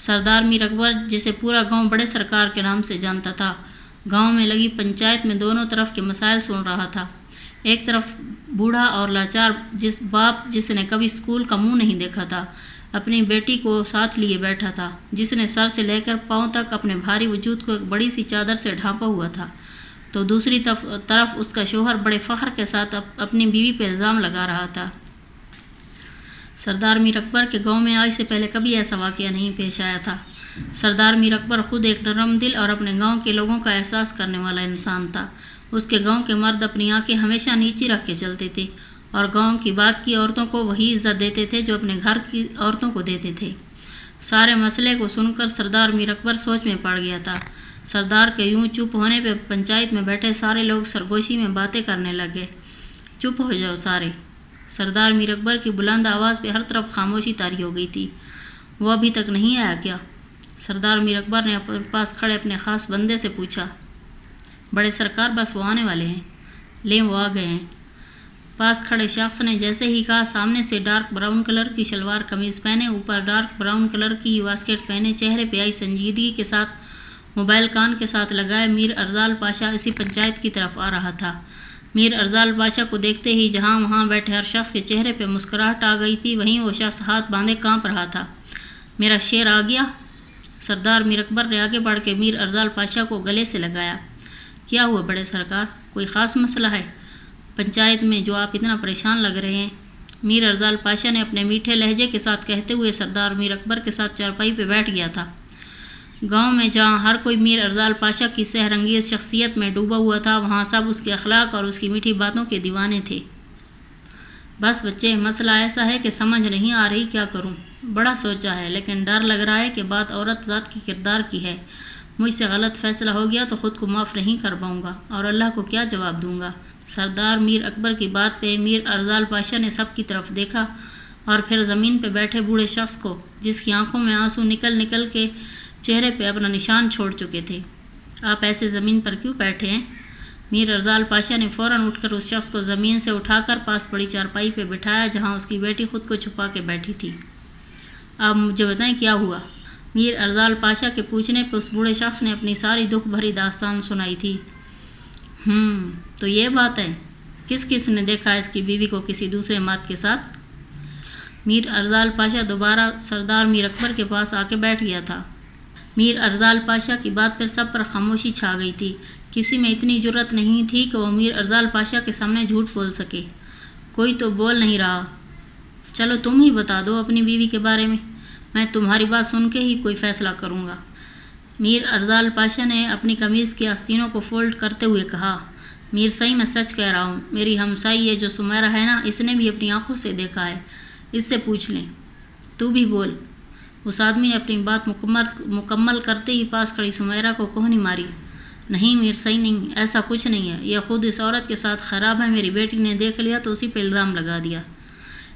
سردار میر اکبر جسے پورا گاؤں بڑے سرکار کے نام سے جانتا تھا، گاؤں میں لگی پنچایت میں دونوں طرف کے مسائل سن رہا تھا۔ ایک طرف بوڑھا اور لاچار باپ جس نے کبھی اسکول کا منہ نہیں دیکھا تھا، اپنی بیٹی کو ساتھ لیے بیٹھا تھا، جس نے سر سے لے کر پاؤں تک اپنے بھاری وجود کو ایک بڑی سی چادر سے ڈھانپا ہوا تھا، تو دوسری طرف اس کا شوہر بڑے فخر کے ساتھ اپنی بیوی پہ الزام لگا رہا تھا۔ سردار میر اکبر کے گاؤں میں آج سے پہلے کبھی ایسا واقعہ نہیں پیش آیا تھا۔ سردار میر اکبر خود ایک نرم دل اور اپنے گاؤں کے لوگوں کا احساس کرنے والا انسان تھا۔ اس کے گاؤں کے مرد اپنی آنکھیں ہمیشہ نیچی رکھ کے چلتے تھے اور گاؤں کی باقی عورتوں کو وہی عزت دیتے تھے جو اپنے گھر کی عورتوں کو دیتے تھے۔ سارے مسئلے کو سن کر سردار میر اکبر سوچ میں پڑ گیا تھا۔ سردار کے یوں چپ ہونے پہ پنچایت میں بیٹھے سارے لوگ سرگوشی میں باتیں کرنے لگے۔ چپ ہو جاؤ سارے۔ سردار میر اکبر کی بلند آواز پہ ہر طرف خاموشی طاری ہو گئی تھی۔ وہ ابھی تک نہیں آیا کیا؟ سردار میر اکبر نے اپنے پاس کھڑے اپنے خاص بندے سے پوچھا۔ بڑے سرکار بس وہ آنے والے ہیں۔ لیں وہ آ گئے ہیں۔ پاس کھڑے شخص نے جیسے ہی کہا، سامنے سے ڈارک براؤن کلر کی شلوار قمیض پہنے، اوپر ڈارک براؤن کلر کی واسکٹ پہنے، چہرے پہ آئی سنجیدگی کے ساتھ موبائل کان کے ساتھ لگائے میر ارزال پاشا اسی پنچایت کی طرف آ رہا تھا۔ میر ارزال پاشا کو دیکھتے ہی جہاں وہاں بیٹھے ہر شخص کے چہرے پہ مسکراہٹ آ گئی تھی، وہیں وہ شخص ہاتھ باندھے کانپ رہا تھا۔ میرا شیر آ گیا؟ سردار میر اکبر نے آگے بڑھ کے میر ارزال پاشا کو گلے سے لگایا۔ کیا ہوا بڑے سرکار؟ کوئی خاص مسئلہ ہے پنچایت میں جو آپ اتنا پریشان لگ رہے ہیں؟ میر ارزال پاشا نے اپنے میٹھے لہجے کے ساتھ کہتے ہوئے سردار میر اکبر کے ساتھ چارپائی پہ بیٹھ گیا تھا۔ گاؤں میں جہاں ہر کوئی میر ارزال پاشا کی سحر انگیز شخصیت میں ڈوبا ہوا تھا، وہاں سب اس کے اخلاق اور اس کی میٹھی باتوں کے دیوانے تھے۔ بس بچے، مسئلہ ایسا ہے کہ سمجھ نہیں آ رہی کیا کروں۔ بڑا سوچا ہے، لیکن ڈر لگ رہا ہے کہ بات عورت ذات کی کردار کی ہے۔ مجھ سے غلط فیصلہ ہو گیا تو خود کو معاف نہیں کر پاؤں گا اور اللہ کو کیا جواب دوں گا۔ سردار میر اکبر کی بات پہ میر ارزال پاشا نے سب کی طرف دیکھا اور پھر زمین پہ بیٹھے بوڑھے شخص کو، جس کی آنکھوں میں آنسو نکل کے چہرے پہ اپنا نشان چھوڑ چکے تھے۔ آپ ایسے زمین پر کیوں بیٹھے ہیں؟ میر ارزال پاشا نے فوراً اٹھ کر اس شخص کو زمین سے اٹھا کر پاس پڑی چارپائی پہ بٹھایا جہاں اس کی بیٹی خود کو چھپا کے بیٹھی تھی۔ آپ مجھے بتائیں کیا ہوا؟ میر ارزال پاشا کے پوچھنے پہ اس بوڑھے شخص نے اپنی ساری دکھ بھری داستان سنائی تھی۔ تو یہ بات ہے، کس نے دیکھا اس کی بیوی کو کسی دوسرے مرد کے ساتھ؟ میر ارزال پاشا دوبارہ سردار میر اکبر کے پاس آ کے بیٹھ گیا تھا۔ میر ارزال پاشا کی بات پر سب پر خاموشی چھا گئی تھی۔ کسی میں اتنی جرأت نہیں تھی کہ وہ میر ارزال پاشا کے سامنے جھوٹ بول سکے۔ کوئی تو بول نہیں رہا۔ چلو تم ہی بتا دو اپنی بیوی کے بارے میں تمہاری بات سن کے ہی کوئی فیصلہ کروں گا۔ میر ارزال پاشا نے اپنی قمیض کے آستینوں کو فولڈ کرتے ہوئے کہا، میر صحیح میں سچ کہہ رہا ہوں۔ میری ہمسائی یہ جو سمیرہ ہے نا، اس نے بھی اپنی آنکھوں سے دیکھا ہے۔ اس سے پوچھ لیں۔ تو بھی بول۔ اس آدمی نے اپنی بات مکمل کرتے ہی پاس کھڑی سمیرہ کو کوہنی ماری۔ نہیں میر صحیح نہیں، ایسا کچھ نہیں ہے، یہ خود اس عورت کے ساتھ خراب ہے۔ میری بیٹی نے دیکھ لیا تو اسی پہ الزام لگا دیا۔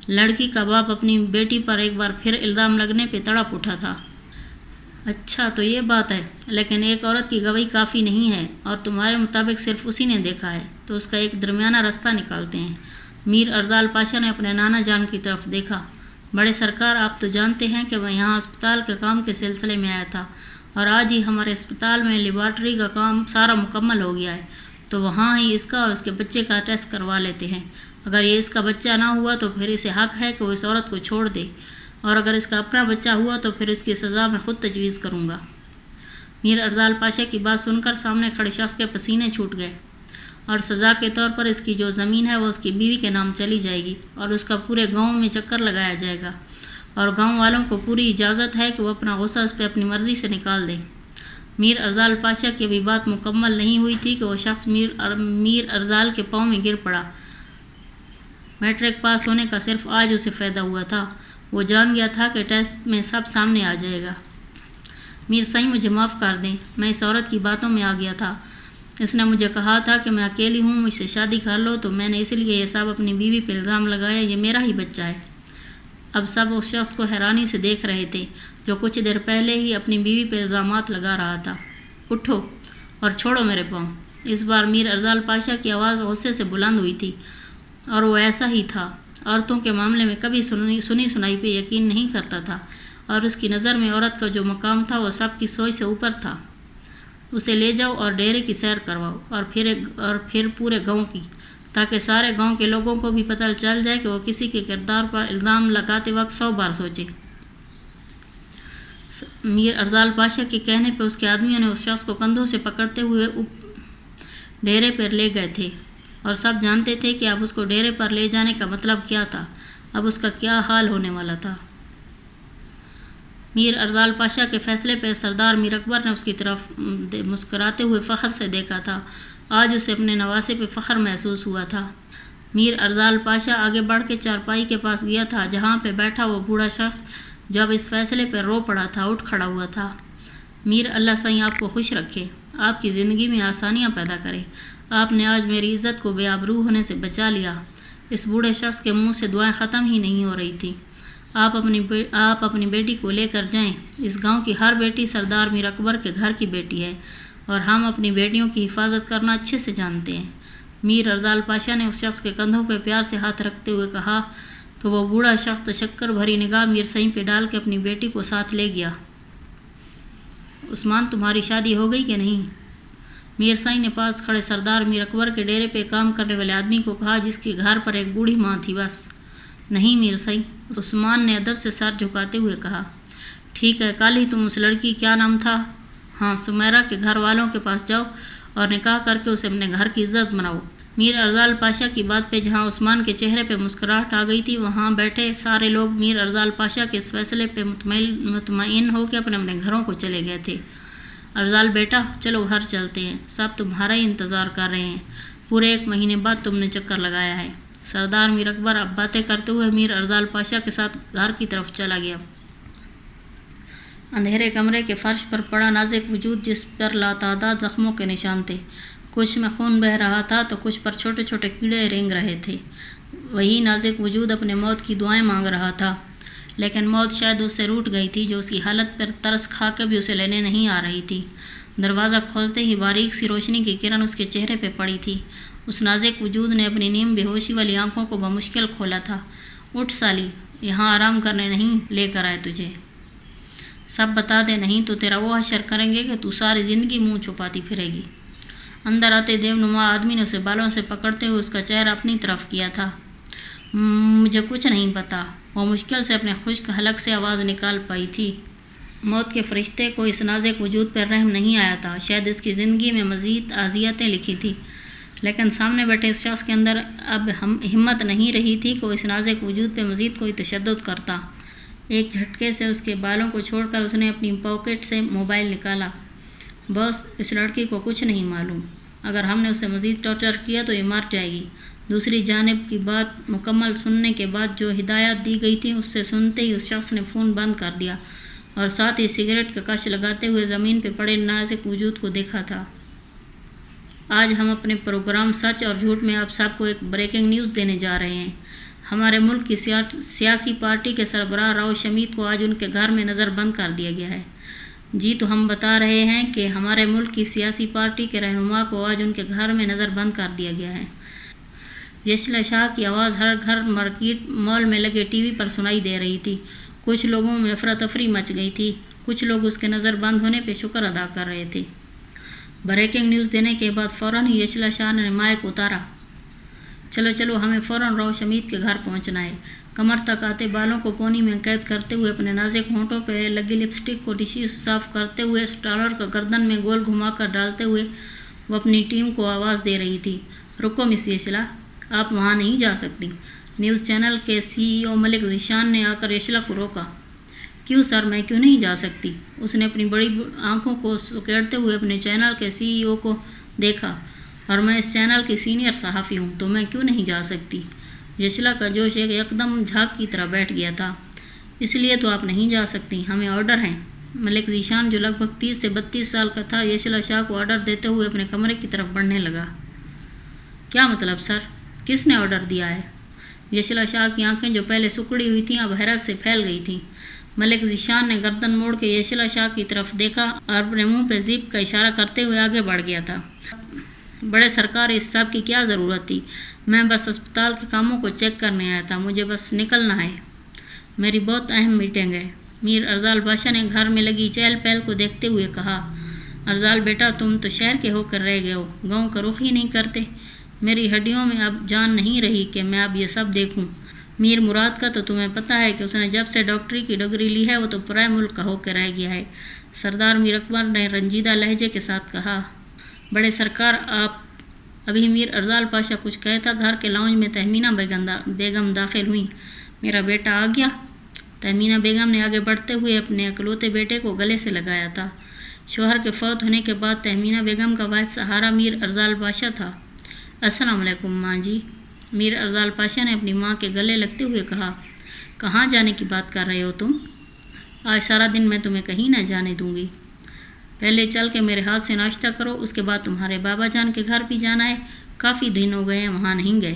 لڑکی کا باپ اپنی بیٹی پر ایک بار پھر الزام لگنے پہ تڑپ اٹھا تھا۔ اچھا تو یہ بات ہے، لیکن ایک عورت کی گواہی کافی نہیں ہے اور تمہارے مطابق صرف اسی نے دیکھا ہے، تو اس کا ایک درمیانہ رستہ نکالتے ہیں۔ میر ارزال پاشا نے اپنے نانا جان کی طرف دیکھا۔ بڑے سرکار، آپ تو جانتے ہیں کہ میں یہاں اسپتال کے کام کے سلسلے میں آیا تھا اور آج ہی ہمارے اسپتال میں لیبارٹری کا کام سارا مکمل ہو گیا ہے، تو وہاں ہی اس کا اور اس کے بچے کا ٹیسٹ کروا لیتے ہیں۔ اگر یہ اس کا بچہ نہ ہوا تو پھر اسے حق ہے کہ وہ اس عورت کو چھوڑ دے، اور اگر اس کا اپنا بچہ ہوا تو پھر اس کی سزا میں خود تجویز کروں گا۔ میر ارزال پاشا کی بات سن کر سامنے کھڑے شخص کے پسینے چھوٹ گئے۔ اور سزا کے طور پر اس کی جو زمین ہے وہ اس کی بیوی کے نام چلی جائے گی اور اس کا پورے گاؤں میں چکر لگایا جائے گا، اور گاؤں والوں کو پوری اجازت ہے کہ وہ اپنا غصہ اس پہ اپنی مرضی سے نکال دے۔ میر ارزال پاشا کی ابھی بات مکمل نہیں ہوئی تھی کہ وہ شخص میر ارزال کے پاؤں میں گر پڑا۔ میٹرک پاس ہونے کا صرف آج اسے فائدہ ہوا تھا۔ وہ جان گیا تھا کہ ٹیسٹ میں سب سامنے آ جائے گا۔ میر صحیح مجھے معاف کر دیں، میں اس عورت کی باتوں میں آ گیا تھا۔ اس نے مجھے کہا تھا کہ میں اکیلی ہوں، مجھ سے شادی کر لو، تو میں نے اس لیے یہ سب اپنی بیوی پہ الزام لگایا۔ یہ میرا ہی بچہ ہے۔ اب سب اس شخص کو حیرانی سے دیکھ رہے تھے جو کچھ دیر پہلے ہی اپنی بیوی پہ الزامات لگا رہا تھا۔ اٹھو اور چھوڑو میرے پاؤں۔ اس بار میر ارزال پاشا کی آواز غصے سے بلند ہوئی تھی، اور وہ ایسا ہی تھا۔ عورتوں کے معاملے میں کبھی سنی سنائی پہ یقین نہیں کرتا تھا اور اس کی نظر میں عورت کا جو مقام تھا وہ سب کی سوچ سے اوپر تھا۔ اسے لے جاؤ اور ڈیرے کی سیر کرواؤ اور پھر پورے گاؤں کی، تاکہ سارے گاؤں کے لوگوں کو بھی پتہ چل جائے کہ وہ کسی کے کردار پر الزام لگاتے وقت 100 بار سوچے۔ میر ارزال پاشا کے کہنے پہ اس کے آدمیوں نے اس شخص کو کندھوں سے پکڑتے ہوئے ڈیرے پر لے گئے تھے، اور سب جانتے تھے کہ اب اس کو ڈیرے پر لے جانے کا مطلب کیا تھا، اب اس کا کیا حال ہونے والا تھا۔ میر ارزال پاشا کے فیصلے پہ سردار میر اکبر نے اس کی طرف مسکراتے ہوئے فخر سے دیکھا تھا۔ آج اسے اپنے نواسے پہ فخر محسوس ہوا تھا۔ میر ارزال پاشا آگے بڑھ کے چارپائی کے پاس گیا تھا جہاں پہ بیٹھا وہ بوڑھا شخص جب اس فیصلے پہ رو پڑا تھا، اٹھ کھڑا ہوا تھا۔ میر، اللہ سائیں آپ کو خوش رکھے، آپ کی زندگی میں آسانیاں پیدا کرے، آپ نے آج میری عزت کو بے آبرو ہونے سے بچا لیا۔ اس بوڑھے شخص کے منہ سے دعائیں ختم ہی نہیں ہو رہی تھی۔ آپ اپنی بیٹی کو لے کر جائیں، اس گاؤں کی ہر بیٹی سردار میر اکبر کے گھر کی بیٹی ہے، اور ہم اپنی بیٹیوں کی حفاظت کرنا اچھے سے جانتے ہیں۔ میر ارزال پاشا نے اس شخص کے کندھوں پہ پیار سے ہاتھ رکھتے ہوئے کہا تو وہ بوڑھا شخص تشکر بھری نگاہ میر سائیں پہ ڈال کے اپنی بیٹی کو ساتھ لے گیا۔ عثمان، تمہاری شادی ہو گئی کہ نہیں؟ میر سائیں نے پاس کھڑے سردار میر اکبر کے ڈیرے پہ کام کرنے والے آدمی کو کہا جس کے گھر پر ایک بوڑھی ماں تھی۔ بس نہیں میر سائیں، عثمان نے ادب سے سر جھکاتے ہوئے کہا۔ ٹھیک ہے، کل ہی تم اس لڑکی، کیا نام تھا؟ ہاں، سمیرہ کے گھر والوں کے پاس جاؤ اور نکاح کر کے اسے اپنے گھر کی عزت بناؤ۔ میر ارزال پاشا کی بات پہ جہاں عثمان کے چہرے پہ مسکراہٹ آ گئی تھی، وہاں بیٹھے سارے لوگ میر ارزال پاشا کے اس فیصلے پہ مطمئن ہو کے اپنے اپنے گھروں کو چلے گئے تھے۔ ارزال بیٹا، چلو گھر چلتے ہیں، سب تمہارا ہی انتظار کر رہے ہیں، پورے 1 مہینے بعد تم نے چکر لگایا ہے۔ سردار میر اکبر اب باتیں کرتے ہوئے میر ارزال پاشا کے ساتھ گھر کی طرف چلا گیا۔ اندھیرے کمرے کے فرش پر پڑا نازک وجود جس پر لاتعداد زخموں کے نشان تھے، کچھ میں خون بہہ رہا تھا تو کچھ پر چھوٹے چھوٹے کیڑے رینگ رہے تھے۔ وہی نازک وجود اپنے موت کی دعائیں مانگ رہا تھا، لیکن موت شاید اس سے روٹھ گئی تھی جو اس کی حالت پر ترس کھا کے بھی اسے لینے نہیں آ رہی تھی۔ دروازہ کھولتے ہی باریک سی روشنی کی کرن اس کے چہرے پہ پڑی تھی۔ اس نازک وجود نے اپنی نیم بے ہوشی والی آنکھوں کو بمشکل کھولا تھا۔ اٹھ سالی، یہاں آرام کرنے نہیں لے کر آئے تجھے، سب بتا دے، نہیں تو تیرا وہ حشر کریں گے کہ تو ساری زندگی منہ چھپاتی پھرے گی۔ اندر آتے دیونما آدمی نے اسے بالوں سے پکڑتے ہوئے اس کا چہرہ اپنی طرف کیا تھا۔ مجھے کچھ نہیں پتا، وہ مشکل سے اپنے خشک حلق سے آواز نکال پائی تھی۔ موت کے فرشتے کو اس نازک وجود پر رحم نہیں آیا تھا، شاید اس کی زندگی میں مزید اذیتیں لکھی تھیں، لیکن سامنے بیٹھے اس شخص کے اندر اب ہمت نہیں رہی تھی کہ وہ اس نازک وجود پہ مزید کوئی تشدد کرتا۔ ایک جھٹکے سے اس کے بالوں کو چھوڑ کر اس نے اپنی پاکٹ سے موبائل نکالا۔ بس، اس لڑکی کو کچھ نہیں معلوم، اگر ہم نے اسے مزید ٹارچر کیا تو یہ مر جائے گی۔ دوسری جانب کی بات مکمل سننے کے بعد جو ہدایات دی گئی تھیں اس سے سنتے ہی اس شخص نے فون بند کر دیا اور ساتھ ہی سگریٹ کا کش لگاتے ہوئے زمین پہ پڑے نازک وجود کو دیکھا تھا۔ آج ہم اپنے پروگرام سچ اور جھوٹ میں آپ سب کو ایک بریکنگ نیوز دینے جا رہے ہیں۔ ہمارے ملک کی سیاسی پارٹی کے سربراہ راؤ شمیت کو آج ان کے گھر میں نظر بند کر دیا گیا ہے۔ جی تو ہم بتا رہے ہیں کہ ہمارے ملک کی سیاسی پارٹی کے رہنما کو آج ان کے گھر میں نظر بند کر دیا گیا ہے۔ یشلا شاہ کی آواز ہر گھر مارکیٹ مال میں لگے ٹی وی پر سنائی دے رہی تھی۔ کچھ لوگوں میں افراتفری مچ گئی تھی، کچھ لوگ اس کے نظر بند ہونے پہ شکر ادا کر رہے تھے۔ بریکنگ نیوز دینے کے بعد فوراً ہی یشلا شاہ نے مائک اتارا۔ چلو ہمیں فوراً راؤ شمیت کے گھر پہنچنا ہے۔ کمر تک آتے بالوں کو پونی میں قید کرتے ہوئے اپنے نازک ہونٹوں پہ لگی لپسٹک کو ٹشو صاف کرتے ہوئے اسٹالر کا گردن میں گول گھما کر ڈالتے ہوئے وہ اپنی ٹیم کو آواز دے رہی تھی۔ رکو مس یشلا، آپ وہاں نہیں جا سکتی۔ نیوز چینل کے CEO ملک ذیشان نے آ کر یشلا کو روکا۔ کیوں سر، میں کیوں نہیں جا سکتی؟ اس نے اپنی بڑی آنکھوں کو سکیڑتے ہوئے اپنے چینل کے CEO کو دیکھا۔ اور میں اس چینل کی سینئر صحافی ہوں تو میں کیوں نہیں جا سکتی؟ یشلا کا جوش ایک یکدم جھاگ کی طرح بیٹھ گیا تھا۔ اس لیے تو آپ نہیں جا سکتی، ہمیں آرڈر ہیں۔ ملک ذیشان جو لگ بھگ 30 سے 32 سال کا تھا یشلا شاہ کو آرڈر دیتے ہوئے اپنے کمرے کی طرف بڑھنے لگا۔ کیا مطلب سر؟ کس نے آرڈر دیا ہے؟ یشلا شاہ کی آنکھیں جو پہلے سکڑی ہوئی تھیں اب حیرت سے پھیل گئی تھیں۔ ملک ذیشان نے گردن موڑ کے یشلا شاہ کی طرف دیکھا اور اپنے منہ پہ زیپ کا اشارہ کرتے ہوئے آگے بڑھ گیا تھا۔ بڑے سرکار، اس سب کی کیا ضرورت تھی؟ میں بس اسپتال کے کاموں کو چیک کرنے آیا تھا، مجھے بس نکلنا ہے، میری بہت اہم میٹنگ ہے۔ میر ارزال بادشاہ نے گھر میں لگی چہل پہل کو دیکھتے ہوئے کہا، ارزال بیٹا، تم تو شہر کے ہو کر رہ گئے ہو، گاؤں کا رخ ہی نہیں کرتے۔ میری ہڈیوں میں اب جان نہیں رہی کہ میں اب یہ سب دیکھوں۔ میر مراد کا تو تمہیں پتہ ہے کہ اس نے جب سے ڈاکٹری کی ڈگری لی ہے وہ تو پرائے ملک کا ہو کے رہ گیا ہے۔ سردار میر اکبر نے رنجیدہ لہجے کے ساتھ کہا، بڑے سرکار آپ۔ ابھی میر ارزال پاشا کچھ کہتا گھر کے لاؤنج میں تہمینہ بیگم داخل ہوئیں۔ میرا بیٹا آ گیا؟ تہمینہ بیگم نے آگے بڑھتے ہوئے اپنے اکلوتے بیٹے کو گلے سے لگایا تھا۔ شوہر کے فوت ہونے کے بعد تہمینہ بیگم کا واحد سہارا میر ارزال پاشا تھا۔ السلام علیکم ماں جی، میر ارزال پاشا نے اپنی ماں کے گلے لگتے ہوئے کہا۔ کہاں جانے کی بات کر رہے ہو تم؟ آج سارا دن میں تمہیں کہیں نہ جانے دوں گی۔ پہلے چل کے میرے ہاتھ سے ناشتہ کرو، اس کے بعد تمہارے بابا جان کے گھر بھی جانا ہے۔ کافی دن ہو گئے ہیں وہاں نہیں گئے۔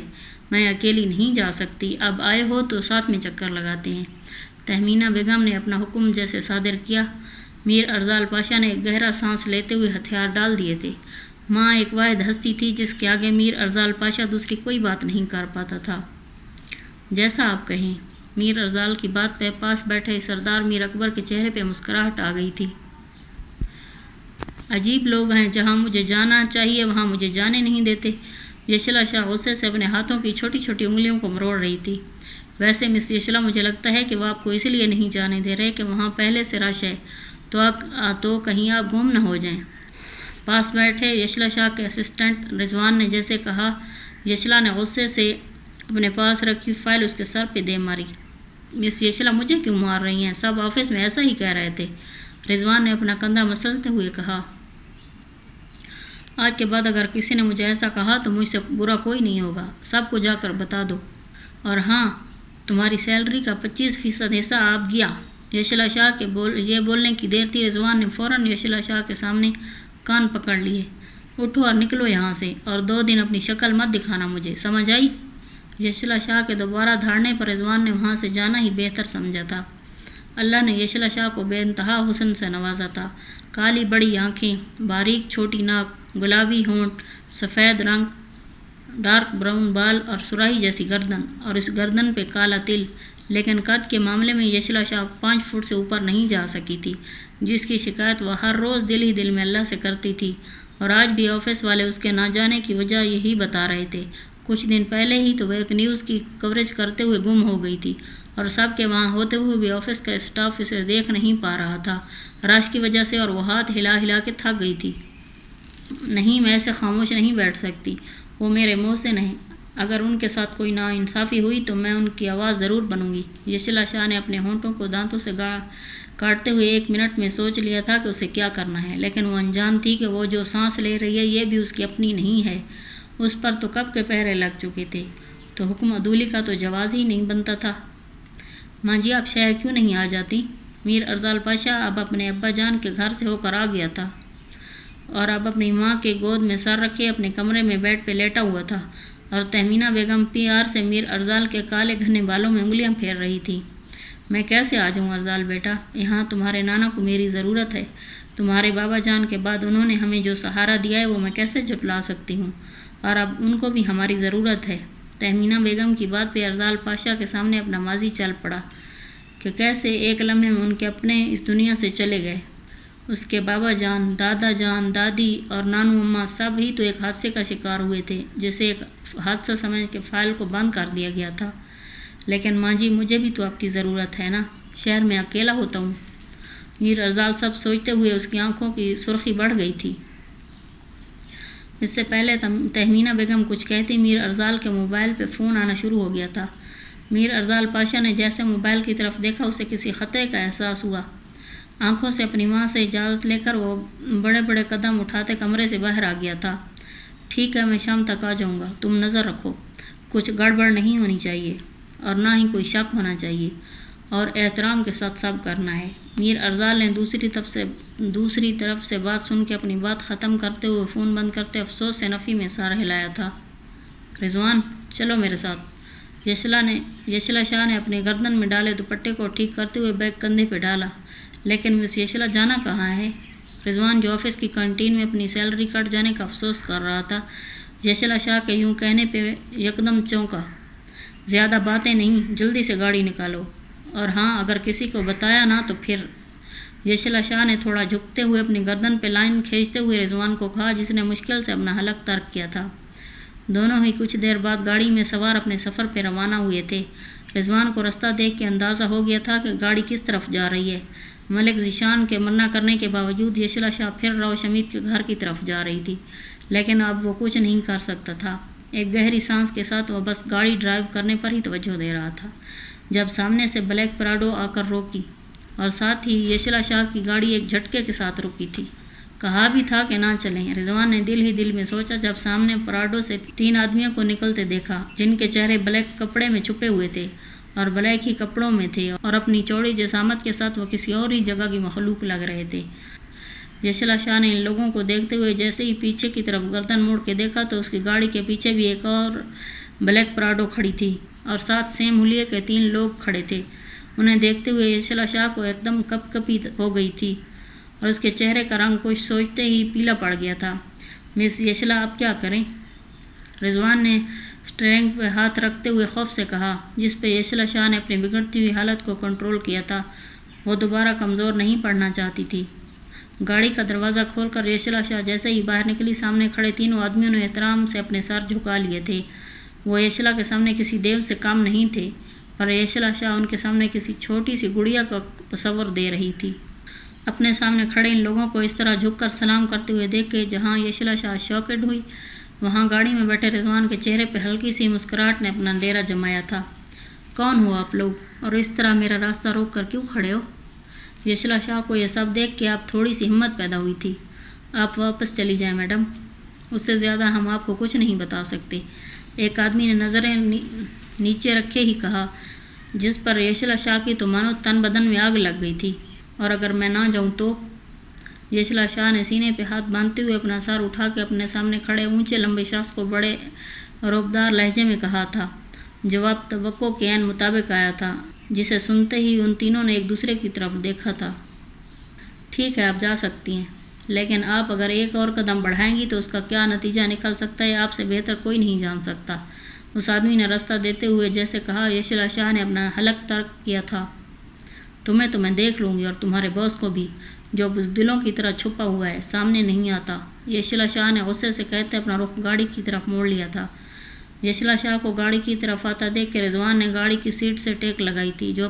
میں اکیلی نہیں جا سکتی، اب آئے ہو تو ساتھ میں چکر لگاتے ہیں۔ تہمینہ بیگم نے اپنا حکم جیسے صادر کیا۔ میر ارزال پاشا نے ایک گہرا سانس لیتے ہوئے ہتھیار ڈال دیے تھے۔ ماں ایک واحد ہستی تھی جس کے آگے میر ارزال پاشا دوسری کوئی بات نہیں کر پاتا تھا۔ جیسا آپ کہیں۔ میر ارزال کی بات پہ پاس بیٹھے سردار میر اکبر کے چہرے پہ مسکراہٹ آ گئی تھی۔ عجیب لوگ ہیں، جہاں مجھے جانا چاہیے وہاں مجھے جانے نہیں دیتے۔ یشلا شاہ غصے سے اپنے ہاتھوں کی چھوٹی چھوٹی انگلیوں کو مروڑ رہی تھی۔ ویسے مس یشلا، مجھے لگتا ہے کہ وہ آپ کو اس لیے نہیں جانے دے رہے کہ وہاں پہلے سے رش ہے، تو کہیں آپ گم نہ ہو جائیں۔ پاس بیٹھے یشلا شاہ کے اسسٹنٹ رضوان نے جیسے کہا۔ یشلا نے غصے سے اپنے پاس رکھی فائل اس کے سر پہ دے ماری۔ مس یشلا، مجھے کیوں مار رہی ہیں؟ سب آفس میں ایسا ہی کہہ رہے تھے۔ رضوان نے اپنا کندھا مسلتے ہوئے کہا۔ آج کے بعد اگر کسی نے مجھے ایسا کہا تو مجھ سے برا کوئی نہیں ہوگا، سب کو جا کر بتا دو۔ اور ہاں، تمہاری سیلری کا 25% حصہ آپ گیا۔ یشلا شاہ کے یہ بولنے کی دیر تھی، رضوان نے فوراً یشلا شاہ کے سامنے کان پکڑ لیے۔ اٹھو اور نکلو یہاں سے، اور 2 دن اپنی شکل مت دکھانا مجھے، سمجھ آئی؟ یشلا شاہ کے دوبارہ دھاڑنے پر رضوان نے وہاں سے جانا ہی بہتر سمجھا تھا۔ اللہ نے یشلا شاہ کو بے انتہا حسن سے نوازا تھا۔ کالی بڑی آنکھیں، باریک چھوٹی ناک، گلابی ہونٹ، سفید رنگ، ڈارک براؤن بال اور سراہی جیسی گردن، اور اس گردن پہ کالا تل۔ لیکن قد کے معاملے میں یشلا شاہ 5 فٹ سے اوپر نہیں جا سکی تھی، جس کی شکایت وہ ہر روز دل ہی دل میں اللہ سے کرتی تھی۔ اور آج بھی آفس والے اس کے نہ جانے کی وجہ یہی بتا رہے تھے۔ کچھ دن پہلے ہی تو وہ ایک نیوز کی کوریج کرتے ہوئے گم ہو گئی تھی، اور سب کے وہاں ہوتے ہوئے بھی آفس کا اسٹاف اسے دیکھ نہیں پا رہا تھا، رش کی وجہ سے، اور وہ ہاتھ ہلا ہلا کے تھک گئی تھی۔ نہیں، میں ایسے خاموش نہیں بیٹھ سکتی، وہ میرے محسن ہیں، اگر ان کے ساتھ کوئی ناانصافی ہوئی تو میں ان کی آواز ضرور بنوں گی۔ یشلا شاہ نے اپنے ہونٹوں کو دانتوں سے کاٹتے ہوئے 1 منٹ میں سوچ لیا تھا کہ اسے کیا کرنا ہے، لیکن وہ انجان تھی کہ وہ جو سانس لے رہی ہے یہ بھی اس کی اپنی نہیں ہے۔ اس پر تو کب کے پہرے لگ چکے تھے، تو حکم عدولی کا تو جواز ہی نہیں بنتا تھا۔ ماں جی، آپ شہر کیوں نہیں آ جاتی؟ میر ارزال پاشا اب اپنے ابا جان کے گھر سے ہو کر آ گیا تھا، اور اب اپنی ماں کے گود میں سر رکھے اپنے کمرے میں بیڈ پہ لیٹا ہوا تھا، اور تہمینہ بیگم پیار سے میر ارزال کے کالے گھنے بالوں میں انگلیاں پھیر رہی تھی۔ میں کیسے آ جاؤں ارزال بیٹا؟ یہاں تمہارے نانا کو میری ضرورت ہے۔ تمہارے بابا جان کے بعد انہوں نے ہمیں جو سہارا دیا ہے وہ میں کیسے جھٹلا سکتی ہوں، اور اب ان کو بھی ہماری ضرورت ہے۔ تہمینہ بیگم کی بات پہ ارزال پاشا کے سامنے اپنا ماضی چل پڑا کہ کیسے ایک لمحے میں ان کے اپنے اس دنیا سے چلے گئے۔ اس کے بابا جان، دادا جان، دادی اور نانو اماں سب ہی تو ایک حادثے کا شکار ہوئے تھے، جسے ایک حادثہ سمجھ کے فائل کو بند کر دیا گیا تھا۔ لیکن ماں جی، مجھے بھی تو آپ کی ضرورت ہے نا، شہر میں اکیلا ہوتا ہوں۔ میر ارزال سب سوچتے ہوئے اس کی آنکھوں کی سرخی بڑھ گئی تھی۔ اس سے پہلے تہمینہ بیگم کچھ کہتی، میر ارزال کے موبائل پہ فون آنا شروع ہو گیا تھا۔ میر ارزال پاشا نے جیسے موبائل کی طرف دیکھا، اسے کسی خطرے کا احساس ہوا۔ آنکھوں سے اپنی ماں سے اجازت لے کر وہ بڑے بڑے قدم اٹھاتے کمرے سے باہر آ گیا تھا۔ ٹھیک ہے، میں شام تک آ جاؤں گا، تم نظر رکھو، کچھ گڑبڑ نہیں ہونی چاہیے، اور نہ ہی کوئی شک ہونا چاہیے، اور احترام کے ساتھ سب کرنا ہے۔ میر ارزال نے دوسری طرف سے بات سن کے اپنی بات ختم کرتے ہوئے فون بند کرتے افسوس سے نفی میں سر ہلایا تھا۔ رضوان، چلو میرے ساتھ۔ یشلا شاہ نے اپنے گردن میں ڈالے دوپٹے کو ٹھیک کرتے ہوئے بیگ کندھے پہ ڈالا۔ لیکن مس یشلا جانا کہاں ہے؟ رضوان، جو آفس کی کینٹین میں اپنی سیلری کٹ جانے کا افسوس کر رہا تھا، یشلا شاہ کے یوں کہنے پہ یکدم چونکا۔ زیادہ باتیں نہیں، جلدی سے گاڑی نکالو، اور ہاں اگر کسی کو بتایا نہ تو پھر۔ یشلا شاہ نے تھوڑا جھکتے ہوئے اپنی گردن پہ لائن کھینچتے ہوئے رضوان کو کہا، جس نے مشکل سے اپنا حلق ترک کیا تھا۔ دونوں ہی کچھ دیر بعد گاڑی میں سوار اپنے سفر پہ روانہ ہوئے تھے۔ رضوان کو رستہ دیکھ کے اندازہ ہو گیا تھا کہ گاڑی کس طرف جا رہی ہے۔ ملک ذیشان کے منع کرنے کے باوجود یشلا شاہ پھر روش حمید کے گھر کی طرف جا رہی تھی، لیکن اب وہ کچھ نہیں کر سکتا تھا۔ ایک گہری سانس کے ساتھ وہ بس گاڑی ڈرائیو کرنے پر ہی توجہ دے رہا تھا، جب سامنے سے بلیک پراڈو آ کر روکی، اور ساتھ ہی یشلا شاہ کی گاڑی ایک جھٹکے کے ساتھ رکی تھی۔ کہا بھی تھا کہ نہ چلیں، رضوان نے دل ہی دل میں سوچا جب سامنے پراڈو سے 3 آدمیوں کو نکلتے دیکھا، جن کے چہرے بلیک کپڑے میں چھپے ہوئے تھے اور بلیک ہی کپڑوں میں تھے، اور اپنی چوڑی جسامت کے ساتھ وہ کسی اور ہی جگہ کی مخلوق لگ رہے تھے۔ یشلا شاہ نے ان لوگوں کو دیکھتے ہوئے جیسے ہی پیچھے کی طرف گردن موڑ کے دیکھا تو اس کی گاڑی کے پیچھے بھی ایک اور بلیک پراڈو کھڑی تھی، اور ساتھ سیم حلیے کے 3 لوگ کھڑے تھے۔ انہیں دیکھتے ہوئے یشلا شاہ کو ایک دم کپ کپی ہو گئی تھی، اور اس کے چہرے کا رنگ کچھ سوچتے ہی پیلا پڑ گیا تھا۔ مس یشلا، اب کیا کریں؟ رضوان نے اسٹیئرنگ پہ ہاتھ رکھتے ہوئے خوف سے کہا، جس پہ یشلا شاہ نے اپنی بگڑتی ہوئی حالت کو کنٹرول کیا تھا۔ وہ دوبارہ کمزور نہیں پڑنا چاہتی تھی۔ گاڑی کا دروازہ کھول کر یشلا شاہ جیسے ہی باہر نکلی، سامنے کھڑے 3 آدمیوں نے احترام سے اپنے سر جھکا لیے تھے۔ وہ یشلا کے سامنے کسی دیو سے کم نہیں تھے، پر یشلا شاہ ان کے سامنے کسی چھوٹی سی گڑیا کا تصور دے رہی تھی۔ اپنے سامنے کھڑے ان لوگوں کو اس طرح جھک کر سلام کرتے ہوئے دیکھ کے جہاں یشلا شاہ شاکڈ ہوئی، وہاں گاڑی میں بیٹھے رضوان کے چہرے پہ ہلکی سی مسکراہٹ نے اپنا ڈیرا جمایا تھا۔ کون ہو آپ لوگ، اور اس طرح میرا راستہ روک کر کیوں کھڑے ہو؟ یشلا شاہ کو یہ سب دیکھ کے اب تھوڑی سی ہمت پیدا ہوئی تھی۔ آپ واپس چلی جائیں میڈم، اس سے زیادہ ہم آپ کو کچھ نہیں بتا سکتے، ایک آدمی نے نظریں نیچے رکھے ہی کہا، جس پر یشلا شاہ کی تو مانو تن بدن میں آگ لگ گئی تھی۔ اور اگر میں نہ جاؤں تو؟ یشلا شاہ نے سینے پہ ہاتھ باندھتے ہوئے اپنا سر اٹھا کے اپنے سامنے کھڑے اونچے لمبے شخص کو بڑے رعبدار لہجے میں کہا تھا۔ جواب توقع کے عین مطابق آیا تھا، جسے سنتے ہی ان تینوں نے ایک دوسرے کی طرف دیکھا تھا۔ ٹھیک ہے، آپ جا سکتی ہیں، لیکن آپ اگر ایک اور قدم بڑھائیں گی تو اس کا کیا نتیجہ نکل سکتا ہے آپ سے بہتر کوئی نہیں جان سکتا، اس آدمی نے راستہ دیتے ہوئے جیسے کہا۔ یشلا شاہ نے اپنا حلق ترک کیا تھا۔ تمہیں دیکھ لوں گی، اور تمہارے باس کو بھی، جو بزدلوں کی طرح چھپا ہوا ہے، سامنے نہیں آتا۔ یشلا شاہ نے غصے سے کہتے اپنا رخ گاڑی کی طرف موڑ لیا تھا۔ یشلا شاہ کو گاڑی کی طرف آتا دیکھ کے رضوان نے گاڑی کی سیٹ سے ٹیک لگائی تھی، جو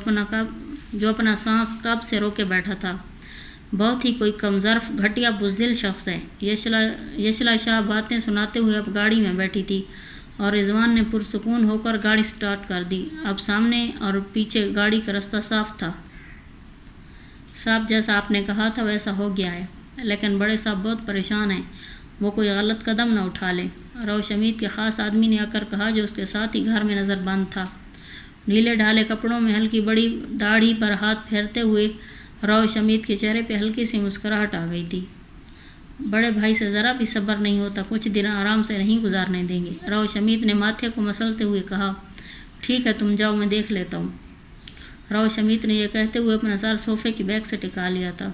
اپنا سانس قاب سے روکے بیٹھا تھا۔ بہت ہی کوئی کم ظرف گھٹیا بزدل شخص ہے۔ یشلا شاہ باتیں سناتے ہوئے اب گاڑی میں بیٹھی تھی، اور رضوان نے پرسکون ہو کر گاڑی سٹارٹ کر دی۔ اب سامنے اور پیچھے گاڑی کا راستہ صاف تھا۔ صاحب، جیسا آپ نے کہا تھا ویسا ہو گیا ہے، لیکن بڑے صاحب بہت پریشان ہیں، وہ کوئی غلط قدم نہ اٹھا لیں، روش حمید کے خاص آدمی نے آ کر کہا، جو اس کے ساتھ ہی گھر میں نظر بند تھا۔ ڈھیلے ڈھالے کپڑوں میں ہلکی بڑی داڑھی پر ہاتھ پھیرتے ہوئے روش حمید کے چہرے پہ ہلکی سی مسکراہٹ آ گئی تھی۔ بڑے بھائی سے ذرا بھی صبر نہیں ہوتا، کچھ دن آرام سے نہیں گزارنے دیں گے، روش حمید نے ماتھے کو مسلتے ہوئے کہا۔ ٹھیک ہے، تم جاؤ، میں دیکھ لیتا ہوں۔ روش حمید نے یہ کہتے ہوئے اپنا سر صوفے کی بیک سے ٹکا لیا تھا۔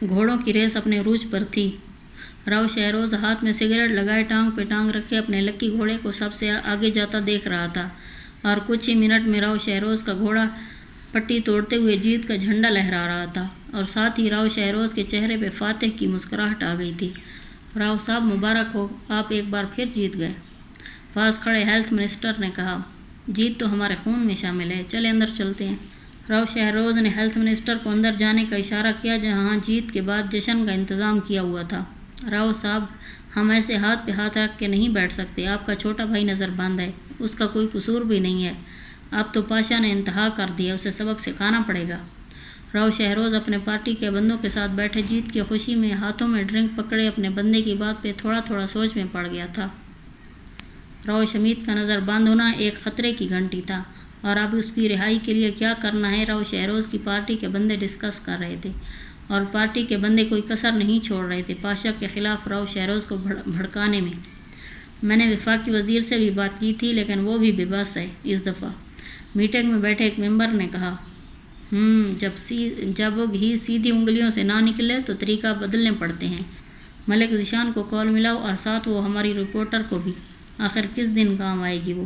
گھوڑوں کی ریس اپنے عروج پر تھی۔ روش شہروز ہاتھ میں سگریٹ لگائے ٹانگ پہ ٹانگ رکھے اپنے لکی گھوڑے کو سب سے آگے جاتا دیکھ رہا تھا، اور کچھ ہی منٹ میں روش شہروز کا گھوڑا پٹی توڑتے ہوئے جیت کا جھنڈا لہرا رہا تھا، اور ساتھ ہی راؤ شہروز کے چہرے پہ فاتح کی مسکراہٹ آ گئی تھی۔ راؤ صاحب، مبارک ہو، آپ ایک بار پھر جیت گئے، پاس کھڑے ہیلتھ منسٹر نے کہا۔ جیت تو ہمارے خون میں شامل ہے، چلے اندر چلتے ہیں۔ راؤ شہروز نے ہیلتھ منسٹر کو اندر جانے کا اشارہ کیا، جہاں جیت کے بعد جشن کا انتظام کیا ہوا تھا۔ راؤ صاحب، ہم ایسے ہاتھ پہ ہاتھ رکھ کے نہیں بیٹھ سکتے، آپ کا چھوٹا بھائی نظر بند ہے، اس کا کوئی قصور بھی نہیں ہے، اب تو پاشا نے انتہا کر دیا، اسے سبق سکھانا پڑے گا۔ راؤ شہروز اپنے پارٹی کے بندوں کے ساتھ بیٹھے جیت کی خوشی میں ہاتھوں میں ڈرنک پکڑے اپنے بندے کی بات پہ تھوڑا تھوڑا سوچ میں پڑ گیا تھا۔ راؤ حمید کا نظر بند ہونا ایک خطرے کی گھنٹی تھا، اور اب اس کی رہائی کے لیے کیا کرنا ہے راؤ شہروز کی پارٹی کے بندے ڈسکس کر رہے تھے، اور پارٹی کے بندے کوئی کسر نہیں چھوڑ رہے تھے پاشا کے خلاف راؤ شہروز کو بھڑکانے میں۔ میں نے وفاقی وزیر سے بھی بات کی تھی، لیکن وہ بھی بے بس ہے اس دفعہ، میٹنگ میں بیٹھے ایک ممبر نے کہا۔ جب گھی سیدھی انگلیوں سے نہ نکلے تو طریقہ بدلنے پڑتے ہیں۔ ملک ذیشان کو کال ملاؤ، اور ساتھ وہ ہماری رپورٹر کو بھی، آخر کس دن کام آئے گی وہ۔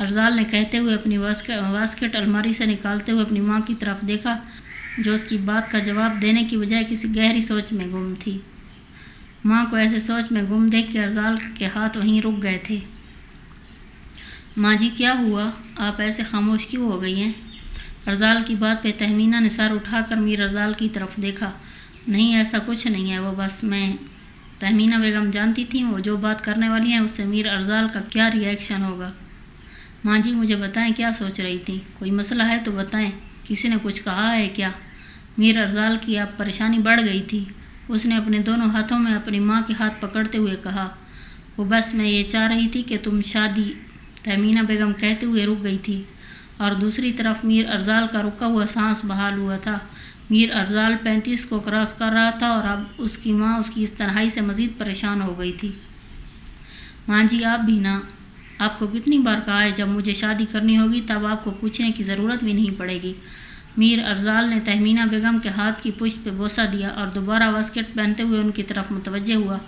ارزال نے کہتے ہوئے اپنی واسکٹ الماری سے نکالتے ہوئے اپنی ماں کی طرف دیکھا، جو اس کی بات کا جواب دینے کی بجائے کسی گہری سوچ میں گم تھی۔ ماں کو ایسے سوچ میں گم دیکھ کے ارزال کے ہاتھ وہیں رک گئے تھے۔ ماں جی کیا ہوا؟ آپ ایسے خاموش کیوں ہو گئی ہیں؟ ارزال کی بات پہ تہمینہ نے سر اٹھا کر میر ارزال کی طرف دیکھا۔ نہیں، ایسا کچھ نہیں ہے، وہ بس میں… تہمینہ بیگم جانتی تھیں وہ جو بات کرنے والی ہیں اس سے میر ارزال کا کیا ری ایکشن ہوگا۔ ماں جی مجھے بتائیں کیا سوچ رہی تھیں؟ کوئی مسئلہ ہے تو بتائیں، کسی نے کچھ کہا ہے کیا؟ میر ارزال کی اب پریشانی بڑھ گئی تھی۔ اس نے اپنے دونوں ہاتھوں میں اپنی ماں کے ہاتھ پکڑتے ہوئے کہا، وہ بس میں یہ چاہ رہی تھی کہ تم شادی… تہمینہ بیگم کہتے ہوئے رک گئی تھی، اور دوسری طرف میر ارزال کا رکا ہوا سانس بحال ہوا تھا۔ میر ارزال 35 کو کراس کر رہا تھا اور اب اس کی ماں اس کی اس تنہائی سے مزید پریشان ہو گئی تھی۔ ماں جی آپ بھی نا، آپ کو کتنی بار کہا ہے جب مجھے شادی کرنی ہوگی تب آپ کو پوچھنے کی ضرورت بھی نہیں پڑے گی۔ میر ارزال نے تہمینہ بیگم کے ہاتھ کی پشت پہ بوسہ دیا اور دوبارہ واسکٹ پہنتے ہوئے ان کی طرف متوجہ ہوا،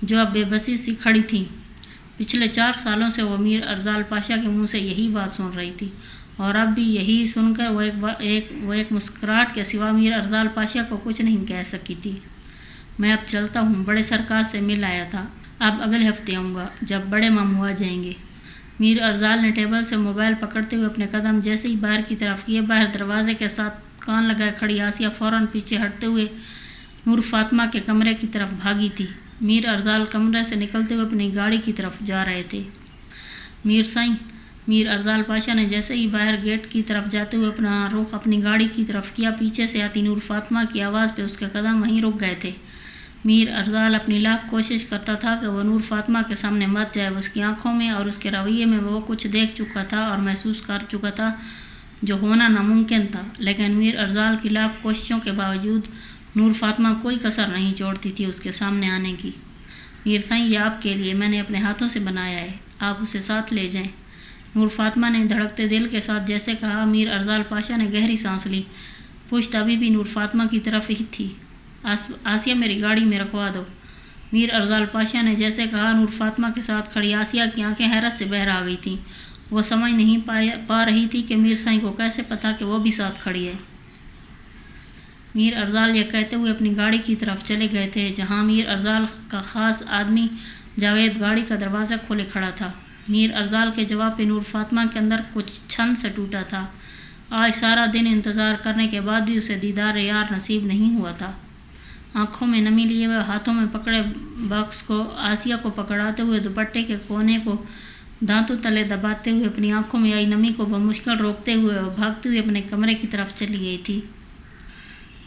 جو اب بے بسی سی کھڑی تھیں۔ پچھلے 4 سالوں سے وہ میر ارزال پاشا کے منہ سے یہی بات سن رہی تھی، اور اب بھی یہی سن کر وہ ایک مسکراہٹ کے سوا میر ارزال پاشا کو کچھ نہیں کہہ سکی تھی۔ میں اب چلتا ہوں، بڑے سرکار سے مل آیا تھا، اب اگلے ہفتے آؤں گا جب بڑے ماموں آ جائیں گے۔ میر ارزال نے ٹیبل سے موبائل پکڑتے ہوئے اپنے قدم جیسے ہی باہر کی طرف کیے، باہر دروازے کے ساتھ کان لگائے کھڑی آسیہ فوراً پیچھے ہٹتے ہوئے نور فاطمہ کے کمرے کی طرف بھاگی تھی۔ میر ارزال کمرے سے نکلتے ہوئے اپنی گاڑی کی طرف جا رہے تھے۔ میر سائیں، میر ارزال پاشا نے جیسے ہی باہر گیٹ کی طرف جاتے ہوئے اپنا رخ اپنی گاڑی کی طرف کیا، پیچھے سے آتی نور فاطمہ کی آواز پہ اس کے قدم وہیں رک گئے تھے۔ میر ارزال اپنی لاکھ کوشش کرتا تھا کہ وہ نور فاطمہ کے سامنے مت جائے، اس کی آنکھوں میں اور اس کے رویے میں وہ کچھ دیکھ چکا تھا اور محسوس کر چکا تھا جو ہونا ناممکن تھا، لیکن میر ارزال کی لاکھ کوششوں کے باوجود نور فاطمہ کوئی کسر نہیں چھوڑتی تھی اس کے سامنے آنے کی۔ میر سائیں یہ آپ کے لیے میں نے اپنے ہاتھوں سے بنایا ہے، آپ اسے ساتھ لے جائیں۔ نور فاطمہ نے دھڑکتے دل کے ساتھ جیسے کہا۔ میر ارزال پاشا نے گہری سانس لی، پشت ابھی بھی نور فاطمہ کی طرف ہی تھی۔ آسیہ میری گاڑی میں رکھوا دو، میر ارزال پاشا نے جیسے کہا۔ نور فاطمہ کے ساتھ کھڑی آسیہ کی آنکھیں حیرت سے باہر آ گئی تھیں، وہ سمجھ نہیں پا رہی تھی کہ میر سائیں کو کیسے پتا کہ وہ بھی ساتھ کھڑی ہے۔ میر ارزال یہ کہتے ہوئے اپنی گاڑی کی طرف چلے گئے تھے، جہاں میر ارزال کا خاص آدمی جاوید گاڑی کا دروازہ کھولے کھڑا تھا۔ میر ارزال کے جواب پہ نور فاطمہ کے اندر کچھ چھن سے ٹوٹا تھا۔ آج سارا دن انتظار کرنے کے بعد بھی اسے دیدار یار نصیب نہیں ہوا تھا۔ آنکھوں میں نمی لیے ہوئے ہاتھوں میں پکڑے باکس کو آسیہ کو پکڑاتے ہوئے دوپٹے کے کونے کو دانتوں تلے دباتے ہوئے اپنی آنکھوں میں آئی نمی کو بمشکل روکتے ہوئے وہ بھاگتی ہوئی اپنے کمرے کی طرف چلی گئی تھی۔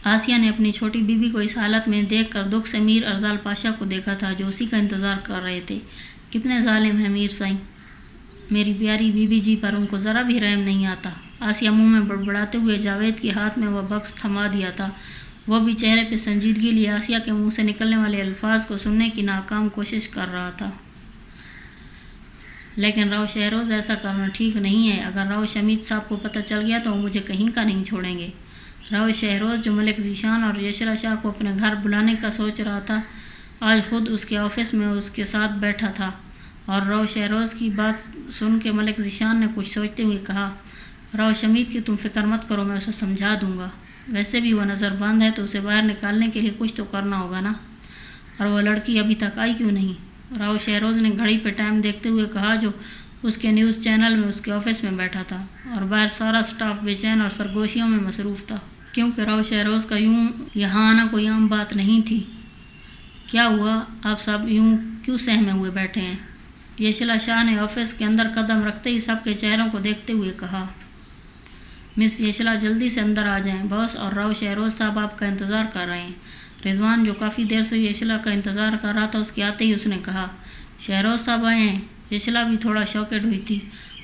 آسیہ نے اپنی چھوٹی بیوی کو اس حالت میں دیکھ کر دکھ سے میر ارزال پاشا کو دیکھا تھا، جو اسی کا انتظار کر رہے تھے۔ کتنے ظالم ہیں میر سائیں، میری پیاری بیوی جی پر ان کو ذرا بھی رحم نہیں آتا۔ آسیہ منہ میں بڑبڑاتے ہوئے جاوید کے ہاتھ میں وہ بکس تھما دیا تھا، وہ بھی چہرے پہ سنجیدگی لیے آسیہ کے منہ سے نکلنے والے الفاظ کو سننے کی ناکام کوشش کر رہا تھا۔ لیکن راؤ شہروز ایسا کرنا ٹھیک نہیں ہے، اگر راؤ شمید صاحب کو پتہ چل گیا تو وہ مجھے کہیں کا نہیں چھوڑیں گے۔ راؤ شہروز جو ملک ذیشان اور یشلا شاہ کو اپنے گھر بلانے کا سوچ رہا تھا، آج خود اس کے آفس میں اس کے ساتھ بیٹھا تھا، اور راؤ شہروز کی بات سن کے ملک ذیشان نے کچھ سوچتے ہوئے کہا، راؤ شمید کی تم فکر مت کرو، میں اسے سمجھا دوں گا۔ ویسے بھی وہ نظر بند ہے تو اسے باہر نکالنے کے لیے کچھ تو کرنا ہوگا نا، اور وہ لڑکی ابھی تک آئی کیوں نہیں؟ راؤ شہروز نے گھڑی پہ ٹائم دیکھتے ہوئے کہا، جو اس کے نیوز چینل میں اس کے آفس میں بیٹھا تھا، اور باہر سارا سٹاف بے چین اور سرگوشیوں میں مصروف تھا، کیونکہ راؤ شہروز کا یوں یہاں آنا کوئی عام بات نہیں تھی۔ کیا ہوا، آپ سب یوں کیوں سہمے ہوئے بیٹھے ہیں؟ یشلا شاہ نے آفس کے اندر قدم رکھتے ہی سب کے چہروں کو دیکھتے ہوئے کہا۔ مس یشلا جلدی سے اندر آ جائیں، باس اور راؤ شہروز صاحب آپ کا انتظار کر رہے ہیں۔ رضوان جو کافی دیر سے یشلا کا انتظار کر رہا تھا، اس کے آتے ہی اس نے کہا، شہروز صاحب آئے ہیں۔ یشلا بھی تھوڑا شاکڈ ہوئی تھی،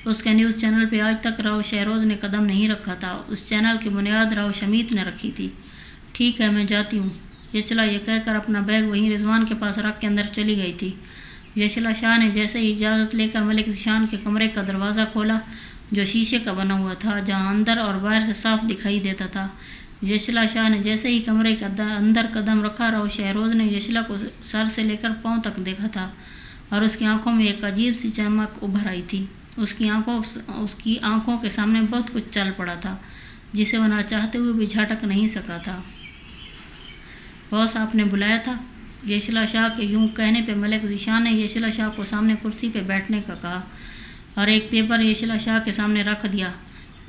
اس کے نیوز چینل پہ آج تک راؤ شہروز نے قدم نہیں رکھا تھا، اس چینل کی بنیاد راؤ شمید نے رکھی تھی۔ ٹھیک ہے، میں جاتی ہوں، یشلا یہ کہہ کر اپنا بیگ وہیں رضوان کے پاس رکھ کے اندر چلی گئی تھی۔ یشلا شاہ نے جیسے ہی اجازت لے کر ملک ذیشان کے کمرے کا دروازہ کھولا، جو شیشے کا بنا ہوا تھا، جہاں اندر اور باہر سے صاف دکھائی دیتا تھا۔ یشلا شاہ نے جیسے ہی کمرے کے اندر قدم رکھا، راؤ شہروز نے یشلا کو سر سے لے کر پاؤں تک دیکھا تھا، اور اس کی آنکھوں میں ایک عجیب سی چمک ابھر آئی تھی۔ اس کی آنکھوں کے سامنے بہت کچھ چل پڑا تھا جسے وہ نہ چاہتے ہوئے بھی جھٹک نہیں سکا تھا۔ باس آپ نے بلایا تھا؟ یشلا شاہ کے یوں کہنے پہ ملک ذیشان نے یشلا شاہ کو سامنے کرسی پہ بیٹھنے کا کہا اور ایک پیپر یشلا شاہ کے سامنے رکھ دیا،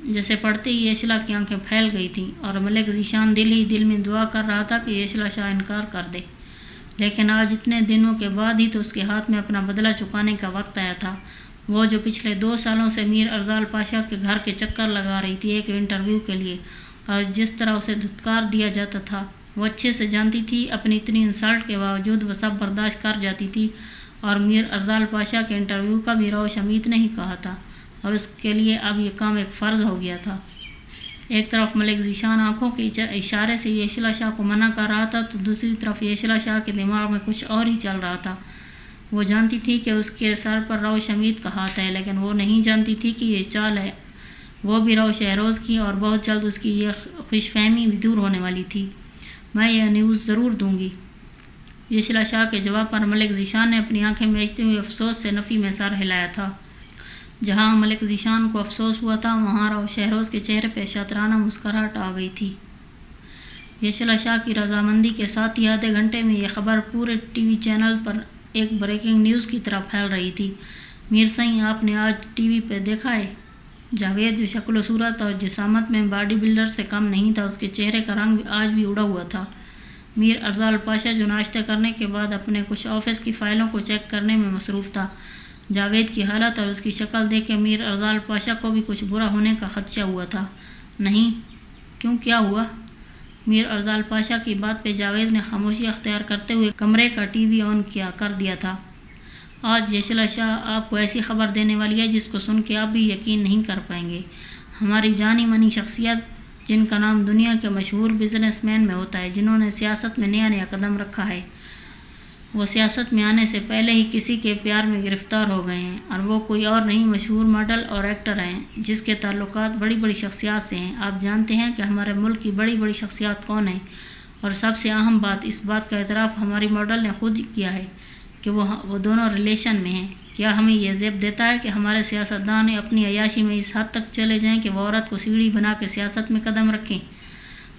جسے پڑھتے ہی یشلا کی آنکھیں پھیل گئی تھیں اور ملک ذیشان دل ہی دل میں دعا کر رہا تھا کہ یشلا شاہ انکار کر دے، لیکن آج اتنے دنوں کے بعد ہی تو اس کے ہاتھ میں اپنا بدلہ چکانے کا وقت آیا تھا۔ وہ جو پچھلے 2 سالوں سے میر ارزال پاشا کے گھر کے چکر لگا رہی تھی ایک انٹرویو کے لیے، اور جس طرح اسے دھتکار دیا جاتا تھا، وہ اچھے سے جانتی تھی۔ اپنی اتنی انسلٹ کے باوجود وہ سب برداشت کر جاتی تھی، اور میر ارزال پاشا کے انٹرویو کا بھی روش حمیت نے ہی کہا تھا، اور اس کے لیے اب یہ کام ایک فرض ہو گیا تھا۔ ایک طرف ملک ذیشان آنکھوں کے اشارے سے یشلا شاہ کو منع کر رہا تھا، تو دوسری طرف یشلا شاہ کے دماغ میں کچھ اور ہی چل رہا تھا۔ وہ جانتی تھی کہ اس کے سر پر روش حمید کا ہاتھ ہے، لیکن وہ نہیں جانتی تھی کہ یہ چال ہے وہ بھی روش شہروز کی، اور بہت جلد اس کی یہ خوش فہمی بھی دور ہونے والی تھی۔ میں یہ نیوز ضرور دوں گی۔ یشلا شاہ کے جواب پر ملک ذیشان نے اپنی آنکھیں میچتے ہوئے افسوس سے نفی میں سر ہلایا تھا۔ جہاں ملک ذیشان کو افسوس ہوا تھا، وہاں روش شہروز کے چہرے پہ شاطرانہ مسکراہٹ آ گئی تھی۔ یشلا شاہ کی رضامندی کے ساتھ ہی آدھے گھنٹے میں یہ خبر پورے ٹی وی چینل پر ایک بریکنگ نیوز کی طرح پھیل رہی تھی۔ میر سائیں، آپ نے آج ٹی وی پہ دیکھا ہے؟ جاوید، جو شکل و صورت اور جسامت میں باڈی بلڈر سے کم نہیں تھا، اس کے چہرے کا رنگ آج بھی اڑا ہوا تھا۔ میر ارزال پاشا، جو ناشتہ کرنے کے بعد اپنے کچھ آفس کی فائلوں کو چیک کرنے میں مصروف تھا، جاوید کی حالت اور اس کی شکل دیکھ کے میر ارزال پاشا کو بھی کچھ برا ہونے کا خدشہ ہوا تھا۔ نہیں، کیوں، کیا ہوا؟ میر ارزال پاشا کی بات پہ جاوید نے خاموشی اختیار کرتے ہوئے کمرے کا ٹی وی آن کر دیا تھا۔ آج یشلا شاہ آپ کو ایسی خبر دینے والی ہے جس کو سن کے آپ بھی یقین نہیں کر پائیں گے۔ ہماری جانی مانی شخصیت، جن کا نام دنیا کے مشہور بزنس مین میں ہوتا ہے، جنہوں نے سیاست میں نیا قدم رکھا ہے، وہ سیاست میں آنے سے پہلے ہی کسی کے پیار میں گرفتار ہو گئے ہیں، اور وہ کوئی اور نہیں، مشہور ماڈل اور ایکٹر ہیں جس کے تعلقات بڑی بڑی شخصیات سے ہیں۔ آپ جانتے ہیں کہ ہمارے ملک کی بڑی بڑی شخصیات کون ہیں؟ اور سب سے اہم بات، اس بات کا اعتراف ہماری ماڈل نے خود کیا ہے کہ وہ دونوں ریلیشن میں ہیں۔ کیا ہمیں یہ زیب دیتا ہے کہ ہمارے سیاستدان اپنی عیاشی میں اس حد تک چلے جائیں کہ وہ عورت کو سیڑھی بنا کے سیاست میں قدم رکھیں؟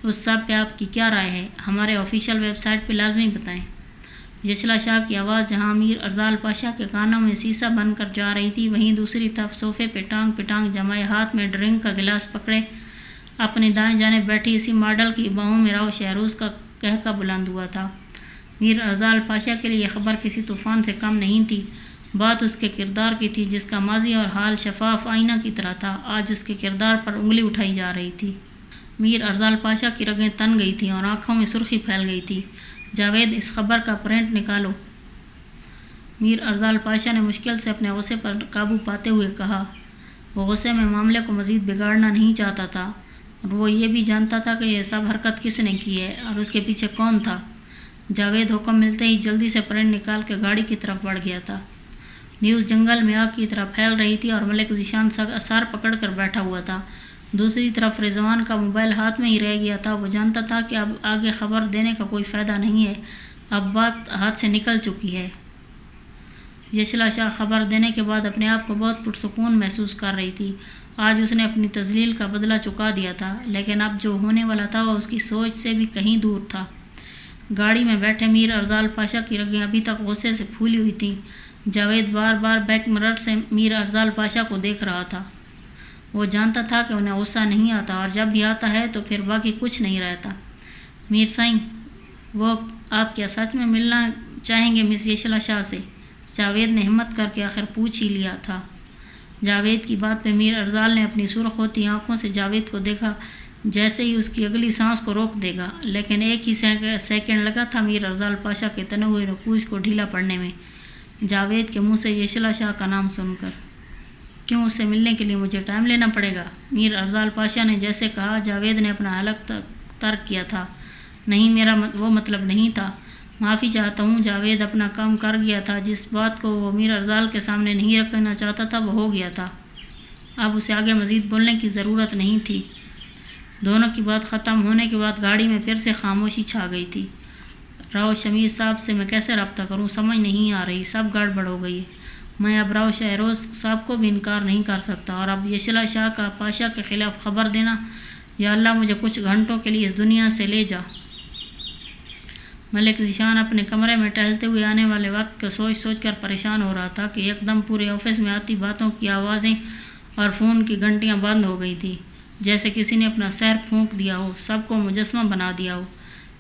اس سب پہ آپ کی کیا رائے ہے؟ ہمارے آفیشیل ویب سائٹ پہ لازمی بتائیں۔ یشلا شاہ کی آواز جہاں میر ارزال پاشا کے کانوں میں سیسا بن کر جا رہی تھی، وہیں دوسری طرف صوفے پہ ٹانگ پہ ٹانگ جمائے ہاتھ میں ڈرنک کا گلاس پکڑے اپنی دائیں جانب بیٹھی اسی ماڈل کی باہوں میں روش شہروز کا قہقہ بلند ہوا تھا۔ میر ارزال پاشا کے لیے یہ خبر کسی طوفان سے کم نہیں تھی۔ بات اس کے کردار کی تھی، جس کا ماضی اور حال شفاف آئینہ کی طرح تھا۔ آج اس کے کردار پر انگلی اٹھائی جا رہی تھی۔ میر ارزال پاشا کی رگیں تن گئی تھیں اور آنکھوں میں سرخی پھیل گئی تھی۔ جاوید، اس خبر کا پرنٹ نکالو۔ میر ارزال پاشا نے مشکل سے اپنے غصے پر قابو پاتے ہوئے کہا۔ وہ غصے میں معاملے کو مزید بگاڑنا نہیں چاہتا تھا، اور وہ یہ بھی جانتا تھا کہ یہ سب حرکت کس نے کی ہے اور اس کے پیچھے کون تھا۔ جاوید حکم ملتے ہی جلدی سے پرنٹ نکال کے گاڑی کی طرف بڑھ گیا تھا۔ نیوز جنگل میں آگ کی طرح پھیل رہی تھی اور ملک ذیشان سر پکڑ کر بیٹھا ہوا تھا۔ دوسری طرف رضوان کا موبائل ہاتھ میں ہی رہ گیا تھا۔ وہ جانتا تھا کہ اب آگے خبر دینے کا کوئی فائدہ نہیں ہے، اب بات ہاتھ سے نکل چکی ہے۔ یشلا شاہ خبر دینے کے بعد اپنے آپ کو بہت پرسکون محسوس کر رہی تھی۔ آج اس نے اپنی تذلیل کا بدلہ چکا دیا تھا، لیکن اب جو ہونے والا تھا وہ اس کی سوچ سے بھی کہیں دور تھا۔ گاڑی میں بیٹھے میر ارزال پاشا کی رگیں ابھی تک غصے سے پھولی ہوئی تھیں۔ جاوید بار بار بیک مرر سے میر ارزال پاشا کو دیکھ رہا تھا۔ وہ جانتا تھا کہ انہیں غصہ نہیں آتا، اور جب بھی آتا ہے تو پھر باقی کچھ نہیں رہتا۔ میر سائیں، وہ آپ کیا سچ میں ملنا چاہیں گے مس یشلا شاہ سے؟ جاوید نے ہمت کر کے آخر پوچھ ہی لیا تھا۔ جاوید کی بات پہ میر ارزال نے اپنی سرخ ہوتی آنکھوں سے جاوید کو دیکھا، جیسے ہی اس کی اگلی سانس کو روک دے گا، لیکن ایک ہی سیکنڈ لگا تھا میر ارزال پاشا کے تنے ہوئے نقوش کو ڈھیلا پڑنے میں، جاوید کے منہ سے یشلا شاہ کا نام سن کر۔ کیوں، اس سے ملنے کے لیے مجھے ٹائم لینا پڑے گا؟ میر ارزال پاشا نے جیسے کہا۔ جاوید نے اپنا حلق ترک کیا تھا۔ نہیں، میرا وہ مطلب نہیں تھا۔ معافی چاہتا ہوں۔ جاوید اپنا کام کر گیا تھا۔ جس بات کو وہ میر ارزال کے سامنے نہیں رکھنا چاہتا تھا وہ ہو گیا تھا۔ اب اسے آگے مزید بولنے کی ضرورت نہیں تھی۔ دونوں کی بات ختم ہونے کے بعد گاڑی میں پھر سے خاموشی چھا گئی تھی۔ راؤ شمیر صاحب سے میں کیسے رابطہ کروں، سمجھ نہیں آ رہی، سب گڑبڑ ہو گئی ہے۔ میں اب راؤ شہروز صاحب کو بھی انکار نہیں کر سکتا، اور اب یشلا شاہ کا پاشا کے خلاف خبر دینا، یا اللہ مجھے کچھ گھنٹوں کے لیے اس دنیا سے لے جا۔ ملک ذیشان اپنے کمرے میں ٹہلتے ہوئے آنے والے وقت کو سوچ سوچ کر پریشان ہو رہا تھا کہ یک دم پورے آفس میں آتی باتوں کی آوازیں اور فون کی گھنٹیاں بند ہو گئی تھیں، جیسے کسی نے اپنا سحر پھونک دیا ہو، سب کو مجسمہ بنا دیا ہو۔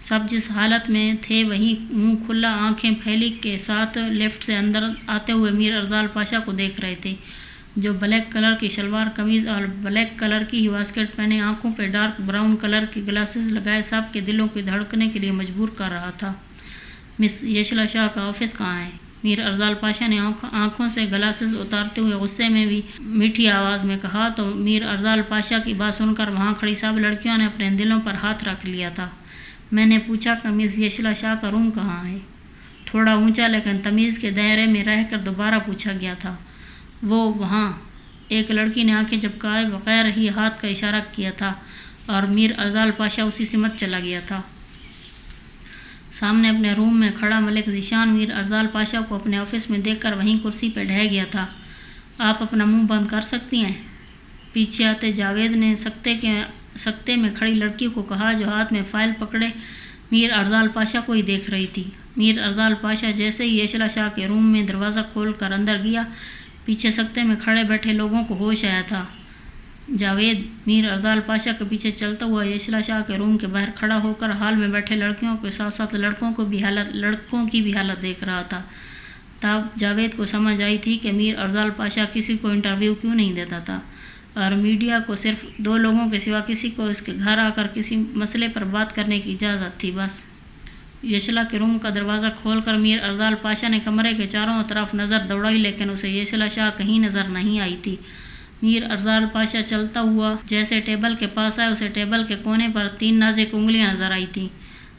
سب جس حالت میں تھے وہی منہ کھلا، آنکھیں پھیلی کے ساتھ لفٹ سے اندر آتے ہوئے میر ارزال پاشا کو دیکھ رہے تھے، جو بلیک کلر کی شلوار قمیض اور بلیک کلر کی ہی واسکٹ پہنے، آنکھوں پہ ڈارک براؤن کلر کے گلاسز لگائے سب کے دلوں کو دھڑکنے کے لیے مجبور کر رہا تھا۔ مس یشلا شاہ کا آفس کہاں ہے؟ میر ارزال پاشا نے آنکھوں سے گلاسز اتارتے ہوئے غصے میں بھی میٹھی آواز میں کہا، تو میر ارزال پاشا کی بات سن کر وہاں کھڑی سب لڑکیوں نے اپنے دلوں پر ہاتھ رکھ لیا تھا۔ میں نے پوچھا کہ مس یشلا شاہ کا روم کہاں ہے؟ تھوڑا اونچا لیکن تمیز کے دائرے میں رہ کر دوبارہ پوچھا گیا تھا۔ وہ وہاں، ایک لڑکی نے آنکھیں جھپکائے بغیر ہی ہاتھ کا اشارہ کیا تھا، اور میر ارزال پاشا اسی سمت چلا گیا تھا۔ سامنے اپنے روم میں کھڑا ملک ذیشان میر ارزال پاشا کو اپنے آفس میں دیکھ کر وہیں کرسی پہ ڈھہ گیا تھا۔ آپ اپنا منہ بند کر سکتی ہیں؟ پیچھے آتے جاوید نے سکتے میں کھڑی لڑکی کو کہا، جو ہاتھ میں فائل پکڑے میر ارزال پاشا کو ہی دیکھ رہی تھی۔ میر ارزال پاشا جیسے ہی یشلا شاہ کے روم میں دروازہ کھول کر اندر گیا، پیچھے سکتے میں کھڑے بیٹھے لوگوں کو ہوش آیا تھا۔ جاوید میر ارزال پاشا کے پیچھے چلتا ہوا یشلا شاہ کے روم کے باہر کھڑا ہو کر ہال میں بیٹھے لڑکیوں کے ساتھ ساتھ لڑکوں کی بھی حالت دیکھ رہا تھا۔ تب جاوید کو سمجھ آئی تھی کہ میر ارزال پاشا کسی کو انٹرویو کیوں نہیں دیتا تھا، اور میڈیا کو صرف 2 لوگوں کے سوا کسی کو اس کے گھر آ کر کسی مسئلے پر بات کرنے کی اجازت تھی، بس۔ یشلا کے روم کا دروازہ کھول کر میر ارزال پاشا نے کمرے کے چاروں طرف نظر دوڑائی، لیکن اسے یشلا شاہ کہیں نظر نہیں آئی تھی۔ میر ارزال پاشا چلتا ہوا جیسے ٹیبل کے پاس آیا، اسے ٹیبل کے کونے پر 3 نازک انگلیاں نظر آئی تھیں،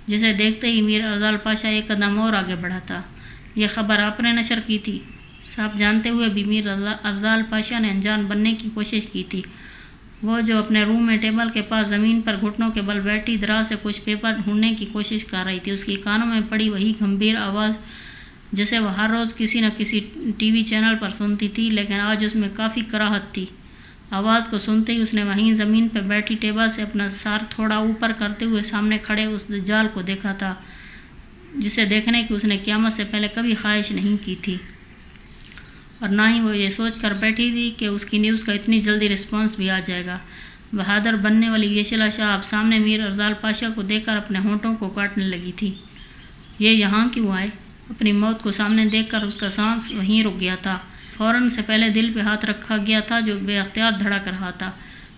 جسے دیکھتے ہی میر ارزال پاشا ایک قدم اور آگے بڑھا تھا۔ یہ خبر آپ نے نشر کی تھی؟ سب جانتے ہوئے بھی میر ارزال پاشا نے انجان بننے کی کوشش کی تھی۔ وہ جو اپنے روم میں ٹیبل کے پاس زمین پر گھٹنوں کے بل بیٹھی دراز سے کچھ پیپر ڈھونڈنے کی کوشش کر رہی تھی، اس کی کانوں میں پڑی وہی گمبھیر آواز جسے وہ ہر روز کسی نہ کسی ٹی وی چینل پر سنتی تھی، لیکن آج اس میں کافی کراہت تھی۔ آواز کو سنتے ہی اس نے وہیں زمین پہ بیٹھی ٹیبل سے اپنا سر تھوڑا اوپر کرتے ہوئے سامنے کھڑے اس دجال کو دیکھا تھا، جسے دیکھنے کی اس نے قیامت سے پہلے کبھی خواہش نہیں کی تھی، اور نہ ہی وہ یہ سوچ کر بیٹھی تھی کہ اس کی نیوز کا اتنی جلدی رسپانس بھی آ جائے گا۔ بہادر بننے والی یشلا شاہ اب سامنے میر ارزال پاشا کو دیکھ کر اپنے ہونٹوں کو کاٹنے لگی تھی۔ یہ یہاں کیوں آئے؟ اپنی موت کو سامنے دیکھ کر اس کا سانس وہیں رک گیا تھا۔ فوراً سے پہلے دل پہ ہاتھ رکھا گیا تھا جو بے اختیار دھڑک رہا تھا۔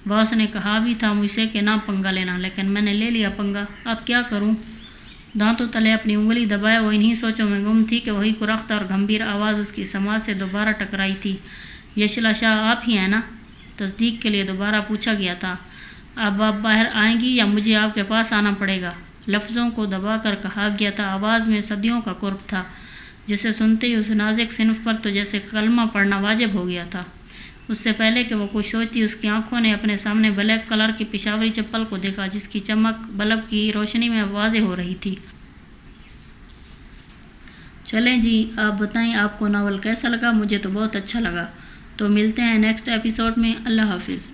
باس نے کہا بھی تھا مجھ سے کہ نہ پنگا لینا، لیکن میں نے لے لیا پنگا، اب کیا کروں؟ دانتوں تلے اپنی انگلی دبائے وہ انہی سوچوں میں گم تھی کہ وہی کرخت اور گمبھیر آواز اس کی سماعت سے دوبارہ ٹکرائی تھی۔ یشلا شاہ آپ ہی ہیں نا؟ تصدیق کے لیے دوبارہ پوچھا گیا تھا۔ اب آپ باہر آئیں گی یا مجھے آپ کے پاس آنا پڑے گا؟ لفظوں کو دبا کر کہا گیا تھا، آواز میں صدیوں کا قرب تھا، جسے سنتے ہی اس نازک صنف پر تو جیسے کلمہ پڑھنا واجب ہو گیا تھا۔ اس سے پہلے کہ وہ کچھ سوچتی، اس کی آنکھوں نے اپنے سامنے بلیک کلر کی پشاوری چپل کو دیکھا، جس کی چمک بلب کی روشنی میں واضح ہو رہی تھی۔ چلیں جی، آپ بتائیں آپ کو ناول کیسا لگا؟ مجھے تو بہت اچھا لگا۔ تو ملتے ہیں نیکسٹ ایپیسوڈ میں۔ اللہ حافظ۔